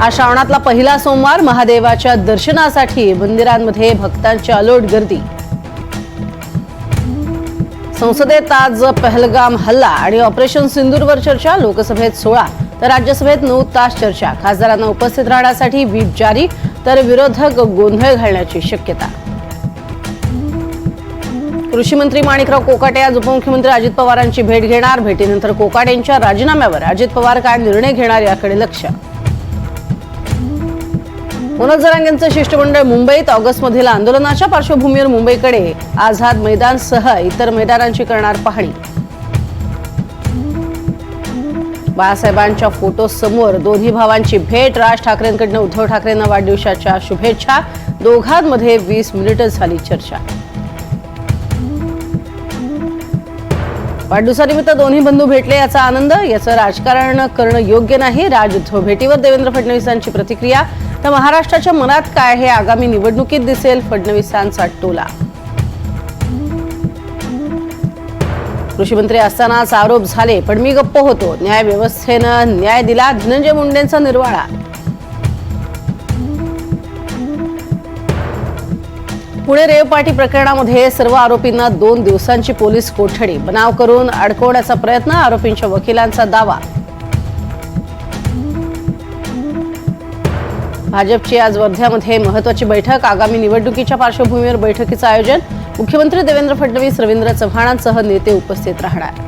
आज श्रावणातला पहिला सोमवार, महादेवाच्या दर्शनासाठी मंदिरांमध्ये भक्तांची अलोट गर्दी। संसदेत आज पहलगाम हल्ला आणि ऑपरेशन सिंदूरवर चर्चा। लोकसभेत 16 तर राज्यसभेत 9 तास चर्चा। खासदारांना उपस्थित राहण्यासाठी व्हीप जारी, तर विरोधक गोंधळ घालण्याची शक्यता। कृषी मंत्री माणिकराव कोकाटे आज उपमुख्यमंत्री अजित पवारांची भेट घेणार। भेटीनंतर कोकाटेंच्या राजीनाम्यावर अजित पवार काय निर्णय घेणार याकडे लक्ष। मनोज जरांगेंचं शिष्टमंडळ मुंबईत। ऑगस्टमधील आंदोलनाच्या पार्श्वभूमीवर मुंबईकडे आझाद मैदानसह इतर मैदानांची करणार पाहणी। बाळासाहेबांच्या फोटो समोर दोन्ही भावांची भेट। राज ठाकरेंकडून उद्धव ठाकरेंना वाढदिवसाच्या शुभेच्छा। दोघांमध्ये 20 मिनिटं झाली चर्चा। वाढदिवसानिमित्त दोन्ही बंधू भेटले याचा आनंद। याचं राजकारण करणं योग्य नाही। राज उद्धव भेटीवर देवेंद्र फडणवीसांची प्रतिक्रिया। तर महाराष्ट्राच्या मनात काय हे आगामी निवडणुकीत दिसेल, फडणवीसांचा टोला। कृषी मंत्री असतानाच आरोप झाले, पण मी गप्प होतो। न्याय व्यवस्थेनं न्याय दिला, धनंजय मुंडेंचा निर्वाळा। पुणे रेव पार्टी प्रकरणामध्ये सर्व आरोपींना 2 दिवसांची पोलीस कोठडी। बनाव करून अडकवण्याचा प्रयत्न, आरोपींच्या वकिलांचा दावा। भाजपची आज वर्ध्यामध्ये महत्त्वाची बैठक। आगामी निवडणुकीच्या पार्श्वभूमीवर बैठकीचं आयोजन। मुख्यमंत्री देवेंद्र फडणवीस, रवींद्र चव्हाणांसह नेते उपस्थित राहणार।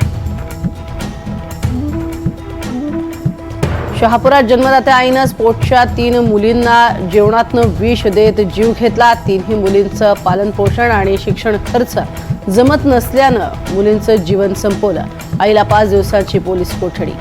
शहापुरात जन्मदात्या आईनं स्फोटच्या 3 मुलींना जेवणातनं विष देत जीव घेतला। 3ही मुलींचं पालनपोषण आणि शिक्षण खर्च जमत नसल्यानं मुलींचं जीवन संपवलं। आईला 5 दिवसांची पोलीस कोठडी।